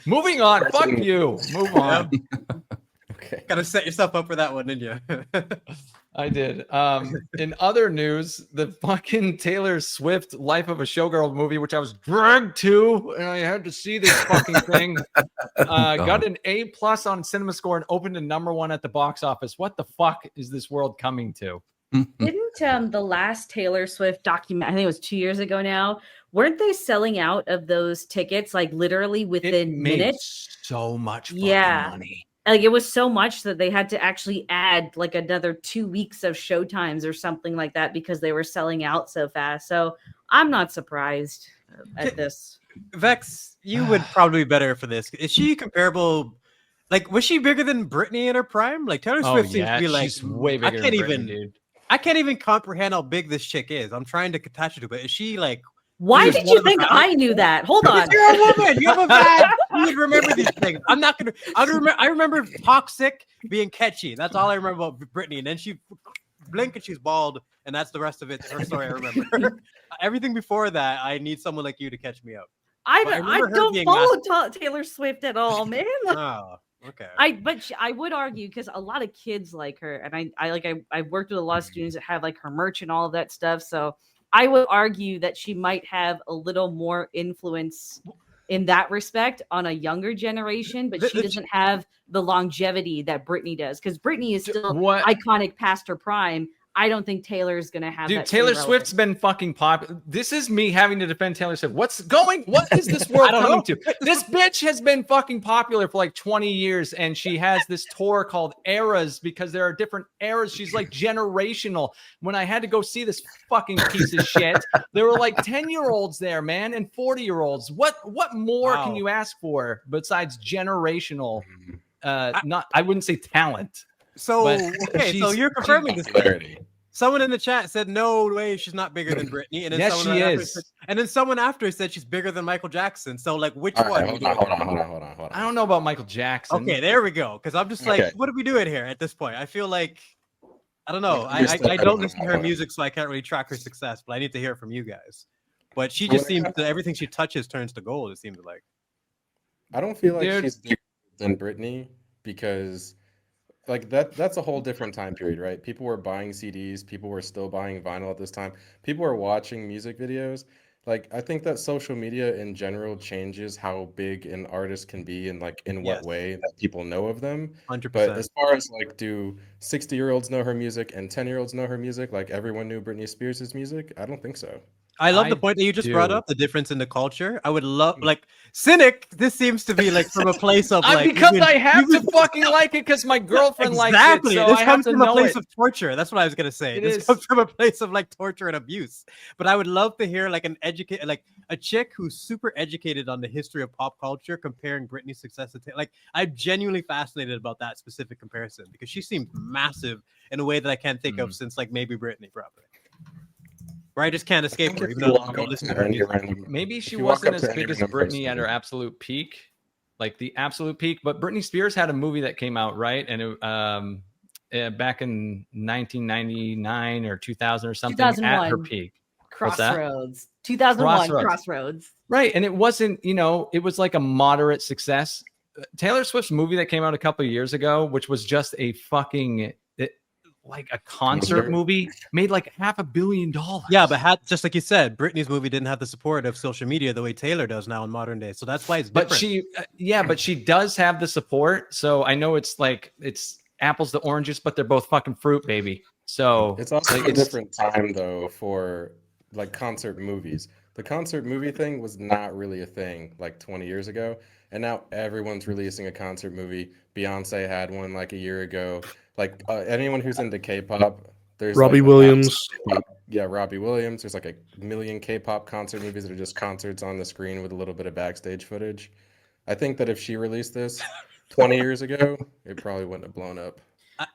Moving on. Fuck you. Move on. Okay. Gotta set yourself up for that one, didn't you? I did. In other news, the fucking Taylor Swift Life of a Showgirl movie, which I was dragged to, and I had to see this fucking thing, got an A+ on CinemaScore and opened to #1 at the box office. What the fuck is this world coming to? Didn't the last Taylor Swift document, I think it was 2 years ago now, weren't they selling out of those tickets like literally within minutes? So much fucking money. Like it was so much that they had to actually add like another 2 weeks of showtimes or something like that because they were selling out so fast. So I'm not surprised at this. Vex, you would probably be better for this. Is she comparable? Like, was she bigger than Britney in her prime? Like Taylor Swift seems to be like she's way bigger than Britney, dude. I can't even comprehend how big this chick is. I'm trying to attach it to, but is she like? Why did you think I knew that? Hold on. You're a woman. You have a vibe. You would remember these things. I'm not gonna. I remember Toxic being catchy. That's all I remember about Britney. And then she blink and she's bald, and that's the rest of it. Her story I remember. Everything before that, I need someone like you to catch me up. I don't follow Taylor Swift at all, man. Oh, okay. I would argue because a lot of kids like her, and I worked with a lot of students that have like her merch and all of that stuff. So I would argue that she might have a little more influence in that respect on a younger generation, but she doesn't have the longevity that Britney does because Britney is still iconic past her prime. I don't think Taylor's gonna have. Dude, Taylor Swift's been fucking popular. This is me having to defend Taylor Swift. What is this world coming to? This bitch has been fucking popular for like 20 years, and she has this tour called Eras because there are different eras. She's like generational. When I had to go see this fucking piece of shit, there were like 10-year-olds there, man, and 40-year-olds. What more can you ask for besides generational? I wouldn't say talent. So okay, so you're confirming this. Someone in the chat said no way she's not bigger than Britney, and then yes, she is. And then someone after said she's bigger than Michael Jackson. So like, which one? Hold on. I don't know about Michael Jackson. Okay, there we go. Because I'm just like, what are we doing here at this point? I feel like I don't know. I don't listen to her music, so I can't really track her success. But I need to hear it from you guys. But she just seems that everything she touches turns to gold. It seems like. I don't feel like she's bigger than Britney because. Like that's a whole different time period, right? People were buying CDs, people were still buying vinyl at this time. People were watching music videos. Like I think that social media in general changes how big an artist can be and like in what way that people know of them. 100%. But as far as like do 60-year-olds know her music and 10-year-olds know her music like everyone knew Britney Spears' music? I don't think so. I love the point that you just brought up, the difference in the culture. I would love, like, Cynic, this seems to be, like, from a place of, like... because I have to fucking like it because my girlfriend likes it, so this I comes have to from a know place it. of torture. That's what I was going to say. This comes from a place of, like, torture and abuse. But I would love to hear, like, a chick who's super educated on the history of pop culture comparing Britney's success to... Like, I'm genuinely fascinated about that specific comparison because she seemed massive in a way that I can't think of since, like, maybe Britney, probably. Where I just can't escape her, even though I don't listen to her music. Maybe she wasn't as big as Britney at her absolute peak, like the absolute peak. But Britney Spears had a movie that came out, right? And it, back in 1999 or 2000 or something at her peak. Crossroads. 2001 Crossroads. Right. And it wasn't, it was like a moderate success. Taylor Swift's movie that came out a couple of years ago, which was just a fucking... like a concert movie made like $500 million. Yeah, but just like you said, Britney's movie didn't have the support of social media the way Taylor does now in modern day. So that's why it's different. But she does have the support. So I know it's apples to oranges, but they're both fucking fruit, baby. So it's also a different time though for like concert movies. The concert movie thing was not really a thing like 20 years ago. And now everyone's releasing a concert movie. Beyonce had one like a year ago. Like anyone who's into K-pop, there's Robbie Williams. Robbie Williams. There's like a million K-pop concert movies that are just concerts on the screen with a little bit of backstage footage. I think that if she released this 20 years ago, it probably wouldn't have blown up.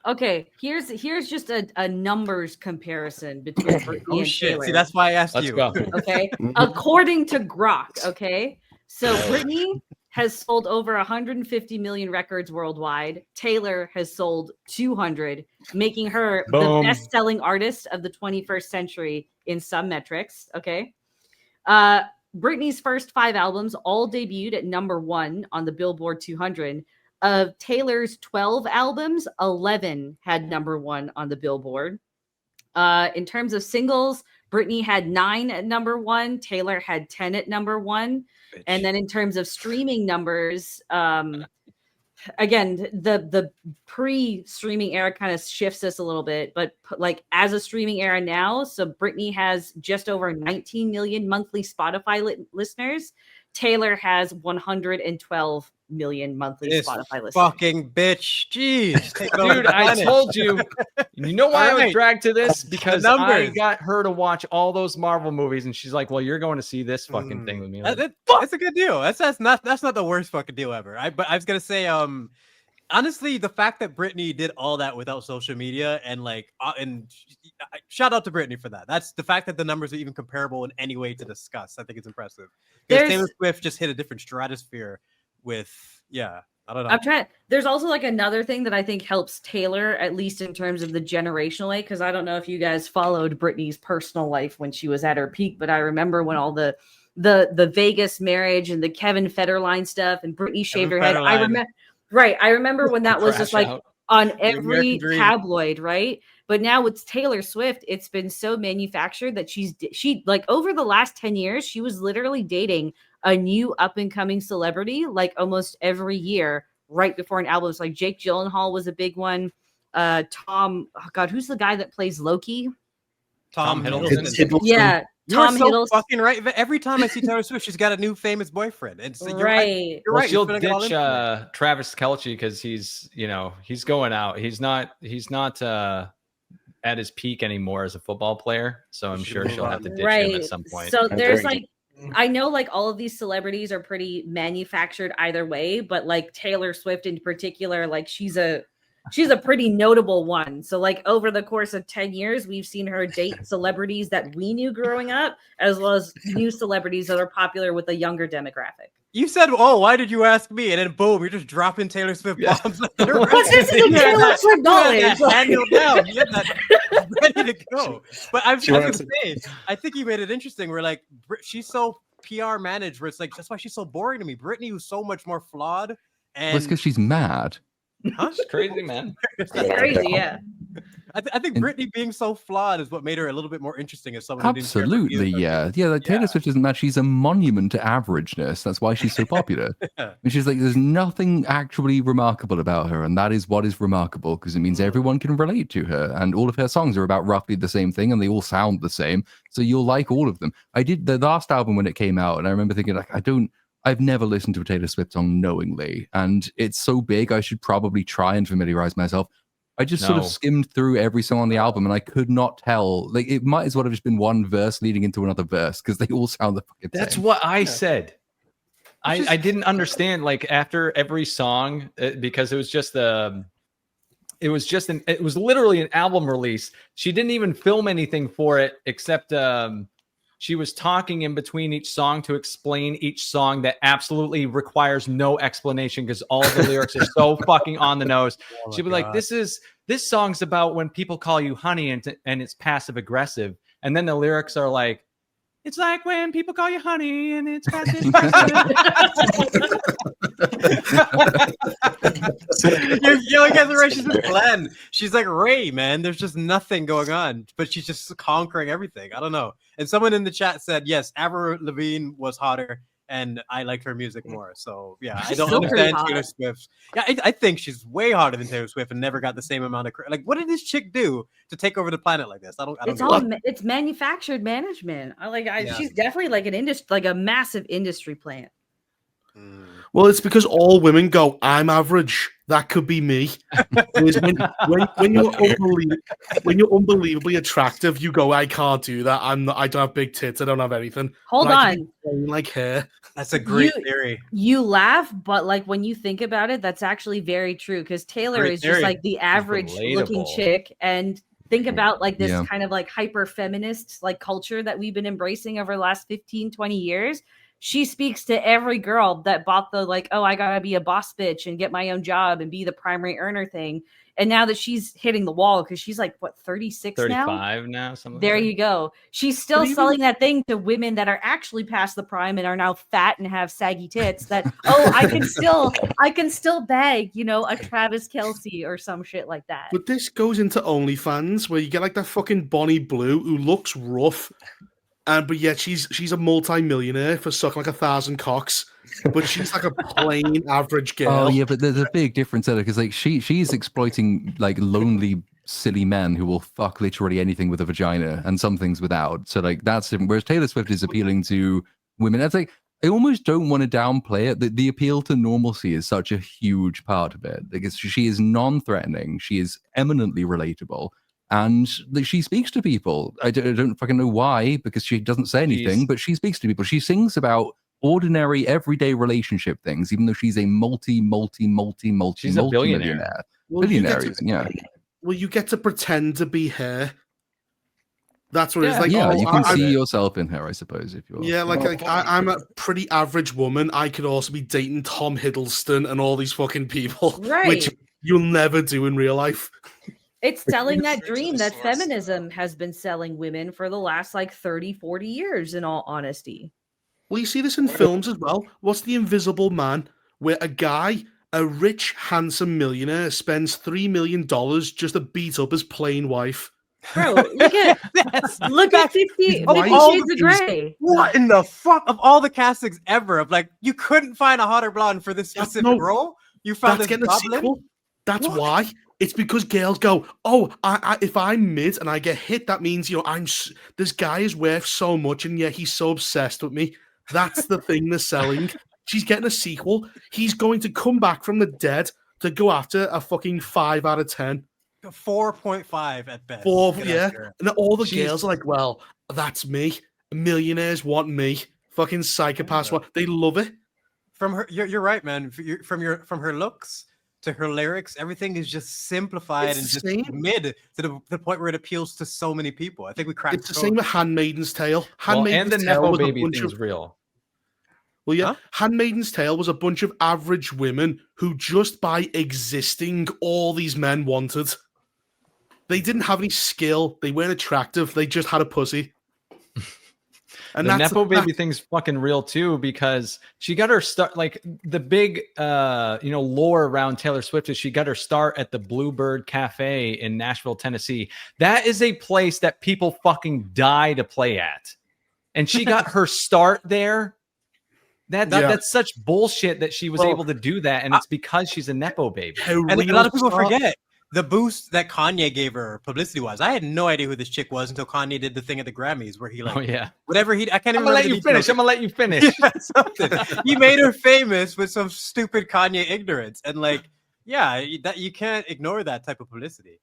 Okay, here's just a numbers comparison between Britney and Taylor. See, that's why I asked you. Let's go. Okay, according to Grok. Okay, so Britney has sold over 150 million records worldwide. Taylor has sold 200, making her the best-selling artist of the 21st century in some metrics. Okay. Britney's first 5 albums all debuted at #1 on the Billboard 200. Of Taylor's 12 albums, 11 had #1 on the Billboard. In terms of singles, Britney had 9 at #1. Taylor had 10 at #1. Bitch. And then in terms of streaming numbers, again, the pre-streaming era kind of shifts us a little bit, but like as a streaming era now, so Britney has just over 19 million monthly Spotify listeners. Taylor has 112 million monthly Spotify listeners. Fucking bitch. Jeez. Dude, I told you. You know why I was dragged to this? Because I numbers. got her to watch all those Marvel movies, and she's like, well, you're going to see this fucking thing with me. Like, That's a good deal. That's not the worst fucking deal ever. But I was gonna say, honestly, the fact that Britney did all that without social media and shout out to Britney for that. That's the fact that the numbers are even comparable in any way to discuss. I think it's impressive. Because Taylor Swift just hit a different stratosphere with, I don't know. There's also like another thing that I think helps Taylor, at least in terms of the generational way, because I don't know if you guys followed Britney's personal life when she was at her peak, but I remember when all the Vegas marriage and the Kevin Federline stuff and Britney shaved her head. I remember when that was just like on every tabloid, right? But now with Taylor Swift, it's been so manufactured that she like over the last 10 years, she was literally dating a new up and coming celebrity like almost every year right before an album. It's like Jake Gyllenhaal was a big one. Who's the guy that plays Loki? Tom Hiddleston. Yeah. Tom Hiddleston. Fucking right. Every time I see Taylor Swift, she's got a new famous boyfriend. And so you're right. She'll ditch Travis Kelce because he's going out. He's not at his peak anymore as a football player. So I'm sure she'll have to ditch him at some point. So there's I know like all of these celebrities are pretty manufactured either way, but like Taylor Swift in particular, like she's a pretty notable one. So like over the course of 10 years, we've seen her date celebrities that we knew growing up, as well as new celebrities that are popular with a younger demographic. You said, "Oh, why did you ask me?" And then boom, you're just dropping Taylor Swift bombs. What's this is Taylor Swift knowledge? Handled down. You had that ready to go. But I was gonna say, I think you made it interesting. We're like, she's so PR managed, where it's like that's why she's so boring to me. Britney was so much more flawed, and it's because she's mad. Huh? It's crazy, man. It's crazy, yeah. I think Britney being so flawed is what made her a little bit more interesting as someone. Absolutely, yeah. Like Taylor Swift isn't that. She's a monument to averageness. That's why she's so popular. And she's like, there's nothing actually remarkable about her, and that is what is remarkable because it means everyone can relate to her, and all of her songs are about roughly the same thing, and they all sound the same. So you'll like all of them. I did the last album when it came out, and I remember thinking like, I've never listened to a Taylor Swift song knowingly, and it's so big, I should probably try and familiarize myself. I just sort of skimmed through every song on the album, and I could not tell. Like, it might as well have just been one verse leading into another verse, because they all sound the fucking same. That's what I said. I didn't understand, like, after every song, because it was literally an album release. She didn't even film anything for it, except... she was talking in between each song to explain each song that absolutely requires no explanation because all the lyrics are so fucking on the nose. She'd be like, this song's about when people call you honey and it's passive aggressive. And then the lyrics are like, it's like when people call you honey and it's passive aggressive. You're yelling at the right. She's a Glenn. She's like Ray, man. There's just nothing going on, but she's just conquering everything. I don't know. And someone in the chat said, yes, Avril Lavigne was hotter, and I liked her music more. So yeah, I don't understand Taylor Swift. Yeah, I think she's way hotter than Taylor Swift and never got the same amount of like. What did this chick do to take over the planet like this? I don't. It's manufactured management. She's definitely like an industry, like a massive industry plant. Well, it's because all women go, I'm average. That could be me. when you're unbelievably attractive, you go, I can't do that. I don't have big tits. I don't have anything. Hold on. Like hair. That's a great theory. You laugh, but like when you think about it, that's actually very true because Taylor is just like the average looking chick. And think about like this kind of like hyper feminist like culture that we've been embracing over the last 15, 20 years. she speaks to every girl that bought the like, oh, I gotta be a boss bitch and get my own job and be the primary earner thing. And now that she's hitting the wall, because she's like, what, 36 now? 35 now? Something there like you go. She's still selling that thing to women that are actually past the prime and are now fat and have saggy tits that, oh, I can still bag, you know, a Travis Kelce or some shit like that. But this goes into OnlyFans where you get like that fucking Bonnie Blue who looks rough. But yet she's a multi-millionaire for sucking like 1,000 cocks. But she's like a plain average girl. Oh yeah, but there's a big difference there because like she's exploiting like lonely, silly men who will fuck literally anything with a vagina and some things without. So like that's different. Whereas Taylor Swift is appealing to women. That's like I almost don't want to downplay it. The appeal to normalcy is such a huge part of it because she is non-threatening. She is eminently relatable. And she speaks to people. I don't fucking know why, because she doesn't say anything, but she speaks to people. She sings about ordinary, everyday relationship things, even though she's a multi-millionaire. Billionaire, even, yeah. Well, you get to pretend to be her. That's what it's like. Yeah, oh, you can see yourself in her, I suppose, if you're. Yeah, like I'm a pretty average woman. I could also be dating Tom Hiddleston and all these fucking people, right? Which you'll never do in real life. It's selling that dream that feminism has been selling women for the last like 30, 40 years, in all honesty. Well, you see this in films as well. What's The Invisible Man? Where a rich, handsome millionaire, spends $3 million just to beat up his plain wife. Bro, look at 50 Shades of Grey. What in the fuck? Of all the castings ever, of like, you couldn't find a hotter blonde for this specific role? You found this goblin? That's why. It's because girls go, oh, if I'm mid and I get hit, that means, you know, this guy is worth so much and yeah, he's so obsessed with me. That's the thing they're selling. She's getting a sequel. He's going to come back from the dead to go after a fucking 5 out of 10. 4.5 at best. 4, yeah. And all the girls are like, well, that's me. Millionaires want me. Fucking psychopaths want. They love it. From her, you're right, man. From her looks to her lyrics, everything is just simplified and just mid to the point where it appeals to so many people. I think we cracked. It's the same with Handmaiden's Tale. And the Nepo baby thing's real. Well, yeah, Handmaiden's Tale was a bunch of average women who just by existing, all these men wanted. They didn't have any skill. They weren't attractive. They just had a pussy. And the Nepo baby thing's fucking real too, because she got her start, like the big lore around Taylor Swift is she got her start at the Bluebird Cafe in Nashville, Tennessee. That is a place that people fucking die to play at. And she got her start there. That's such bullshit that she was able to do that, and it's because she's a Nepo baby. And a lot of people forget the boost that Kanye gave her publicity-wise. I had no idea who this chick was until Kanye did the thing at the Grammys where he whatever I can't even remember. I'm gonna let you finish. He made her famous with some stupid Kanye ignorance, and that you can't ignore that type of publicity.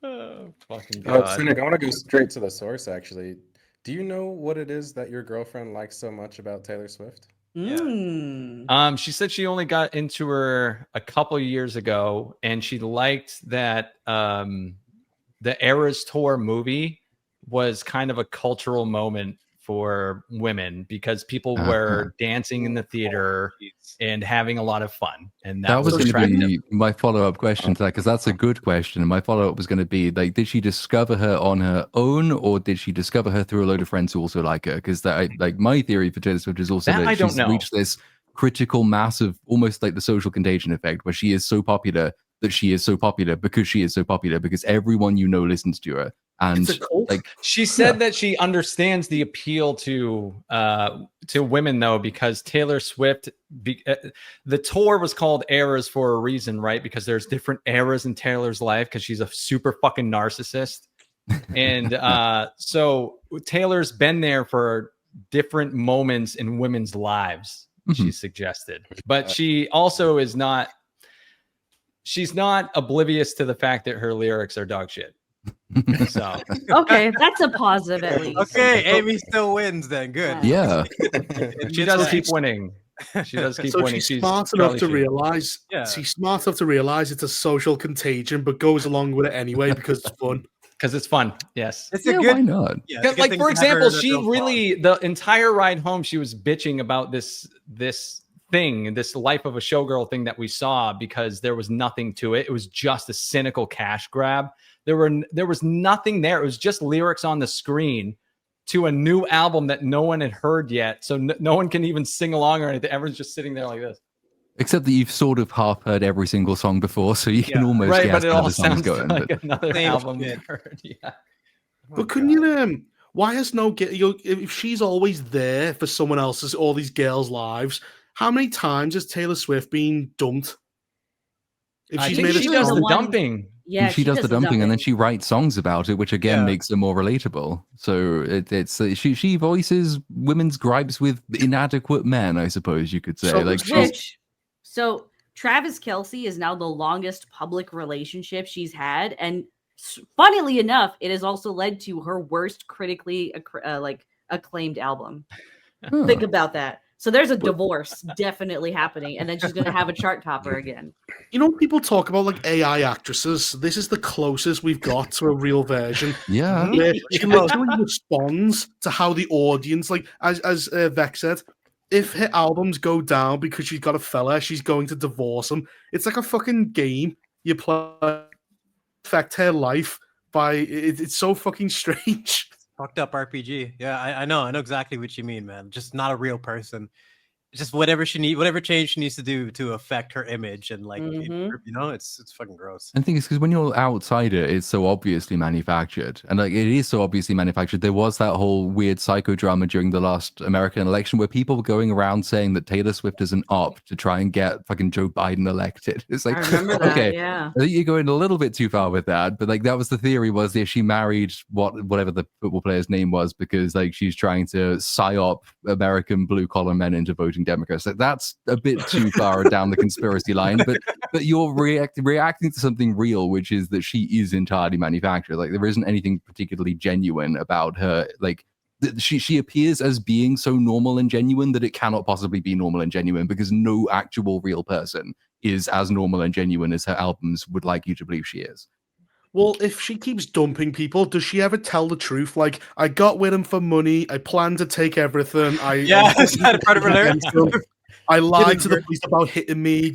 Oh, fucking God. Cynic, I want to go straight to the source, actually. Do you know what it is that your girlfriend likes so much about Taylor Swift? Yeah. She said she only got into her a couple of years ago, and she liked that the Eras Tour movie was kind of a cultural moment for women because people were dancing in the theater and having a lot of fun. And that was going to be my follow-up question to that, because that's a good question. And my follow-up was going to be, like, did she discover her on her own, or did she discover her through a load of friends who also like her? Because my theory for Taylor Swift is also that she's reached this critical mass of almost like the social contagion effect, where she is so popular that she is so popular because she is so popular because everyone listens to her. And like she said that she understands the appeal to women, though, because Taylor Swift, the tour was called Eras for a reason, right? Because there's different eras in Taylor's life because she's a super fucking narcissist. And so Taylor's been there for different moments in women's lives, she suggested. But she also is not, she's not oblivious to the fact that her lyrics are dog shit. So okay, that's a positive at least. Okay, Amy still wins then. Good. Yeah. She does keep winning. She does keep winning. She's smart enough to realize. Yeah. She's smart enough to realize it's a social contagion, but goes along with it anyway because it's fun. because it's fun. Yes, It's Yeah, a good. why not? Yeah, it's a good like thing for to have her example, in a she film really the entire ride home she was bitching about this thing, this life of a showgirl thing that we saw, because there was nothing to it. It was just a cynical cash grab. There was nothing there. It was just lyrics on the screen to a new album that no one had heard yet. So no one can even sing along or anything. Everyone's just sitting there like this. Except that you've sort of half heard every single song before, so you can almost right, guess but it how all the song's sounds going. like But another Same album shit. we've heard. Yeah. But couldn't you why has if she's always there for someone else's, all these girls' lives, how many times has Taylor Swift been dumped? If I she's think made a she usually does the the one- dumping. Yeah, she does the dumping, and then she writes songs about it, which again Yeah. makes it more relatable. So it's she voices women's gripes with inadequate men, I suppose you could say. So- Like so- she's So Travis Kelsey is now the longest public relationship she's had, and funnily enough, it has also led to her worst critically acclaimed album. huh. Think about that. So there's a divorce definitely happening, and then she's going to have a chart topper again. You know, people talk about like AI actresses. This is the closest we've got to a real version. Yeah. Where she literally responds to how the audience, like as Vex said, if her albums go down because she's got a fella, she's going to divorce him. It's like a fucking game you play, affect her life by it's so fucking strange. Fucked up RPG. Yeah, I know exactly what you mean, man. Just not a real person. Just whatever change she needs to do to affect her image, and like it's fucking gross. And the thing is, because when you're outside it, it's so obviously manufactured, and like it is so obviously manufactured. There was that whole weird psychodrama during the last American election where people were going around saying that Taylor Swift is an op to try and get fucking Joe Biden elected. It's like, I remember that. okay, Yeah. I think you're going a little bit too far with that, but like that was the theory, was that she married whatever the football player's name was because like she's trying to psyop American blue collar men into voting Democrats. Like that's a bit too far down the conspiracy line, but you're reacting to something real, which is that she is entirely manufactured. Like there isn't anything particularly genuine about her. Like she appears as being so normal and genuine that it cannot possibly be normal and genuine, because no actual real person is as normal and genuine as her albums would like you to believe she is. Well, if she keeps dumping people, does she ever tell the truth? Like, I got with him for money. I planned to take everything. I lied to the police about hitting me.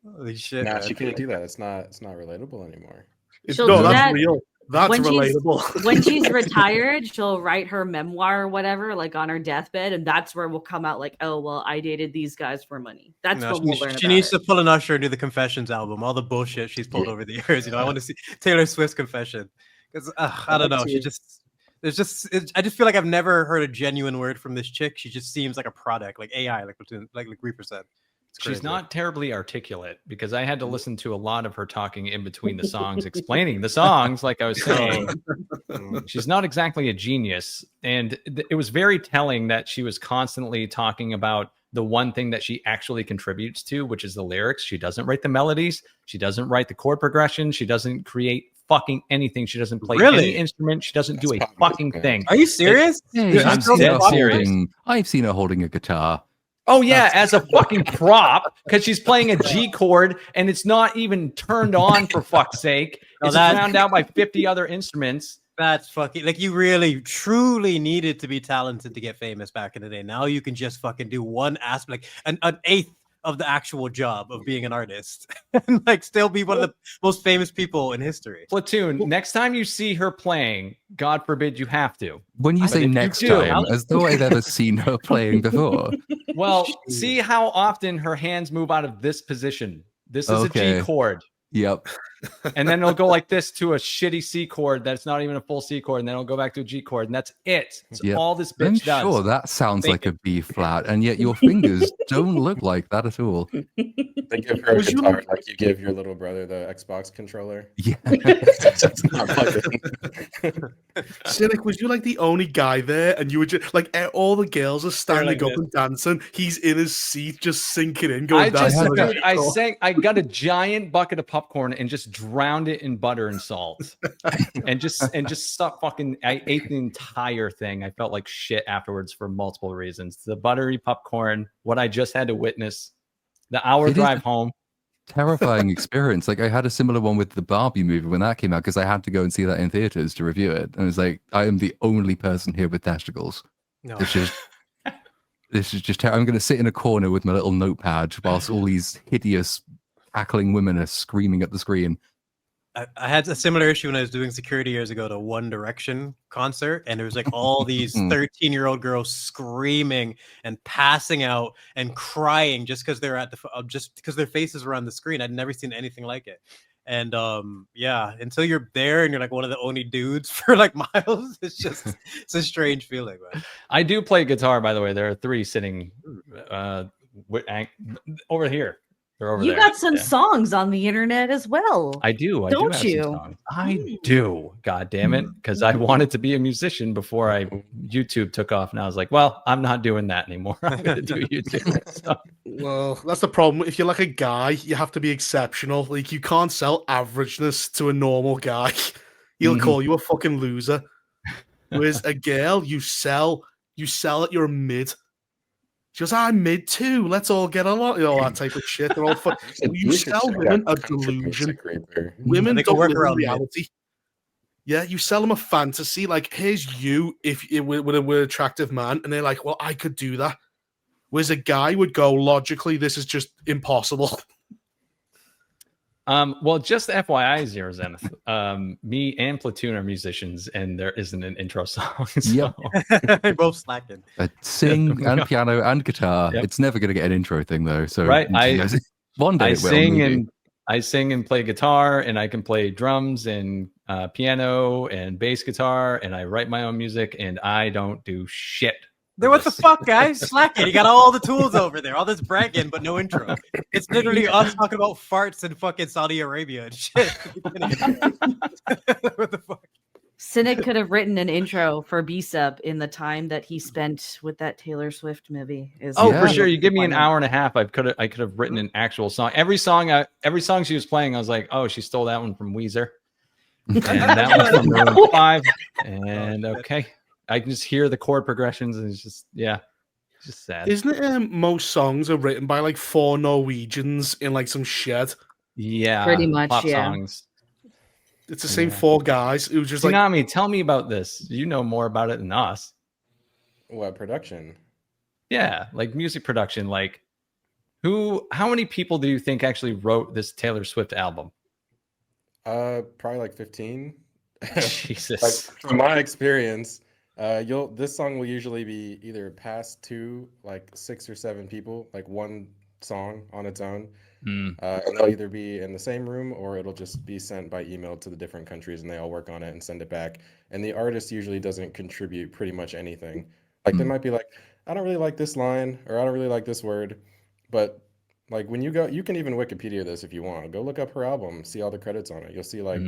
Holy shit! Nah, Man. she can't do that. It's not relatable anymore. She'll do that's that real. That's when relatable. When she's retired, she'll write her memoir or whatever, like on her deathbed, and that's where we'll come out like, oh well, I dated these guys for money. That's what we'll learn. She needs to pull an Usher and do the Confessions album. All the bullshit she's pulled over the years. I want to see Taylor Swift's confession, because I don't know. I just feel like I've never heard a genuine word from this chick. She just seems like a product, like AI, like Reaper said. She's not terribly articulate, because I had to listen to a lot of her talking in between the songs, explaining the songs, like I was saying. She's not exactly a genius. And it was very telling that she was constantly talking about the one thing that she actually contributes to, which is the lyrics. She doesn't write the melodies. She doesn't write the chord progression. She doesn't create fucking anything. She doesn't play any instrument. She doesn't do a fucking thing. Are you serious? Hey, I'm dead serious. I've seen her holding a guitar. Oh yeah, as a fucking prop, because she's playing a G chord and it's not even turned on, for fuck's sake. It's drowned out by 50 other instruments. That's fucking, like, you really truly needed to be talented to get famous back in the day. Now you can just fucking do one aspect, like an eighth of the actual job of being an artist, and like still be one of the most famous people in history. Platoon, next time you see her playing, God forbid you have to. When you say next time, as though I've ever seen her playing before. Well, see how often her hands move out of this position. This is a G chord. Yep. And then it'll go like this to a shitty C chord that's not even a full C chord, and then it'll go back to a G chord, and that's it. It's all this bitch does. I'm sure that sounds like a B flat, and yet your fingers don't look like that at all. They give her a guitar like you give your little brother the Xbox controller. Yeah. Cynic, was you like the only guy there, and you were just like all the girls are standing up and dancing? He's in his seat, just sinking in, going down. I got a giant bucket of popcorn and just drowned it in butter and salt, and just stop fucking. I ate the entire thing. I felt like shit afterwards for multiple reasons. The buttery popcorn, what I just had to witness, the hour drive home. terrifying experience. Like I had a similar one with the Barbie movie when that came out because I had to go and see that in theaters to review it, and it was like I am the only person here with testicles. No. It's just this is just. I'm going to sit in a corner with my little notepad whilst all these hideous, cackling women are screaming at the screen. I had a similar issue when I was doing security years ago to One Direction concert, and there was like all these 13-year-old girls screaming and passing out and crying just because they're at the just because their faces were on the screen. I'd never seen anything like it. And yeah, until you're there and you're like one of the only dudes for like miles, it's a strange feeling, man. I do play guitar, by the way. There are 3 sitting over here. They're over you there. got some songs on the internet as well. I do. Don't have you? some songs. I do. God damn it. Because I wanted to be a musician before YouTube took off. And I was like, well, I'm not doing that anymore. I'm going to do YouTube. So. Well, that's the problem. If you're like a guy, you have to be exceptional. Like you can't sell averageness to a normal guy. He'll call you a fucking loser. Whereas a girl, you sell it, you're mid. She goes, I'm mid too. Let's all get along. All that type of shit. They're all fun. You sell women a delusion. Women don't live in reality. Yeah, you sell them a fantasy. Like, here's you if with an attractive man, and they're like, well, I could do that. Whereas a guy would go, logically, this is just impossible. Well, just FYI, Zero Zenith, me and Platoon are musicians, and there isn't an intro song. So. Yep. Both slacking. Sing and piano and guitar. Yep. It's never going to get an intro thing though. So right, one day I sing and play guitar, and I can play drums and piano and bass guitar, and I write my own music, and I don't do shit. Then what the fuck, guys? Slacking. You got all the tools over there, all this bragging, but no intro. It's literally us talking about farts in fucking Saudi Arabia and shit. What the fuck? Cynic could have written an intro for B-Sub in the time that he spent with that Taylor Swift movie. For sure. You give me an hour and a half, I could have written an actual song. Every song she was playing, I was like, oh, she stole that one from Weezer, and that one's from Maroon 5, and okay. I can just hear the chord progressions, and it's just sad. Isn't it? Most songs are written by like 4 Norwegians in like some shed. Yeah, pretty much. Pop songs. It's the same 4 guys who just Tsunami, like. Tell me about this. You know more about it than us. What production? Yeah, like music production. Like, how many people do you think actually wrote this Taylor Swift album? Probably like 15. Jesus. Like, from my experience. This song will usually be either passed to like 6 or 7 people, like one song on its own. And they'll either be in the same room or it'll just be sent by email to the different countries, and they all work on it and send it back. And the artist usually doesn't contribute pretty much anything. Like they might be like, I don't really like this line, or I don't really like this word. But like when you go, you can even Wikipedia this if you want. Go look up her album, see all the credits on it. You'll see like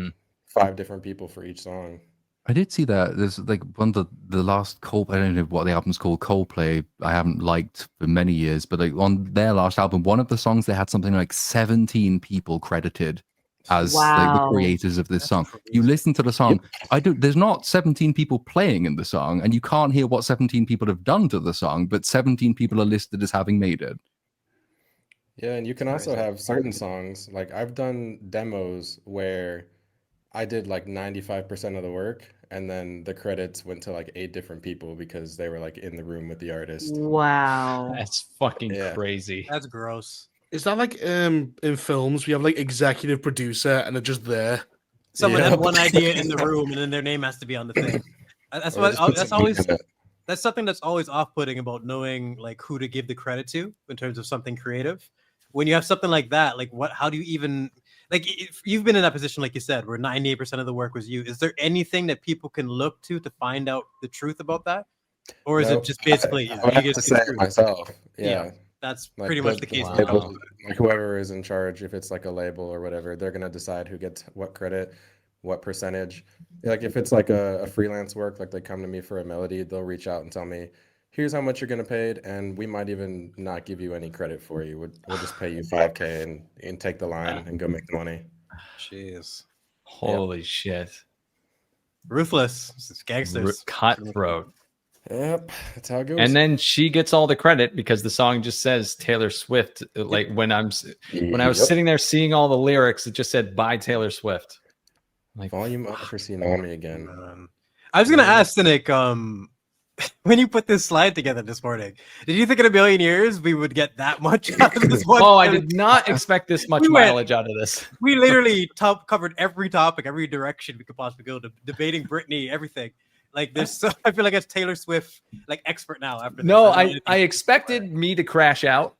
5 different people for each song. I did see that. There's like one of the last Coldplay, I don't know what the album's called, Coldplay, I haven't liked for many years, but like on their last album, one of the songs, they had something like 17 people credited as like the creators of this song. You listen to the song, there's not 17 people playing in the song, and you can't hear what 17 people have done to the song, but 17 people are listed as having made it. Yeah, and you can also have certain songs, like I've done demos where I did like 95% of the work, and then the credits went to like 8 different people because they were like in the room with the artist. Wow. That's fucking crazy. That's gross. Is that like in films we have like executive producer and they're just there? Someone had one idea in the room, and then their name has to be on the thing. That's something that's always off-putting about knowing like who to give the credit to in terms of something creative. When you have something like that, like how do you even like if you've been in that position, like you said, where 98% of the work was you? Is there anything that people can look to find out the truth about that, or is it just basically I have to say it myself? Yeah. That's like pretty much the case. Like whoever is in charge, if it's like a label or whatever, they're gonna decide who gets what credit, what percentage. Like if it's like a freelance work, like they come to me for a melody, they'll reach out and tell me, here's how much you're gonna pay, and we might even not give you any credit for you. We'll just pay you $5,000 and take the line and go make the money. Jeez. Holy shit. Ruthless. It's gangsters. Cutthroat. Yep, that's how it goes. And then she gets all the credit because the song just says Taylor Swift. Like when I was sitting there seeing all the lyrics, it just said by Taylor Swift. Like volume up for Tsunami again. I was gonna ask Cynic, when you put this slide together this morning, did you think in a million years we would get that much out of this one? Oh, I did not expect this much mileage out of this. We literally covered every topic, every direction we could possibly go, debating Britney, everything. Like this, I feel like it's Taylor Swift like expert now. After no, this. I expected me to crash out,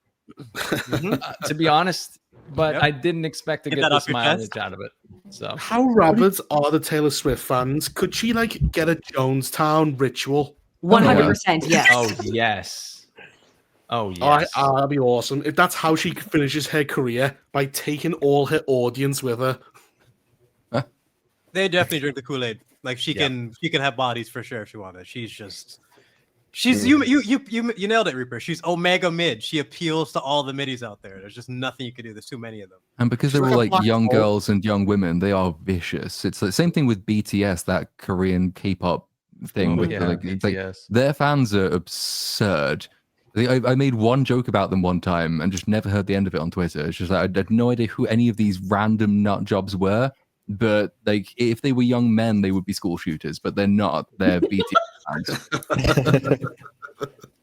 to be honest, but I didn't expect to get this mileage out of it. So how rabid are the Taylor Swift fans? Could she like get a Jonestown ritual? 100%, yes. Oh yes. Oh yes. That'd be awesome. If that's how she finishes her career, by taking all her audience with her. They definitely drink the Kool-Aid. Like she can have bodies for sure if she wanted. She's you nailed it, Reaper. She's Omega mid. She appeals to all the middies out there. There's just nothing you can do. There's too many of them. And because they're all like young girls and young women, they are vicious. It's the same thing with BTS, that Korean K-pop thing. It's like their fans are absurd. I made one joke about them one time and just never heard the end of it on Twitter. It's just like I had no idea who any of these random nut jobs were. But like, if they were young men, they would be school shooters. But they're not. They're BTS fans.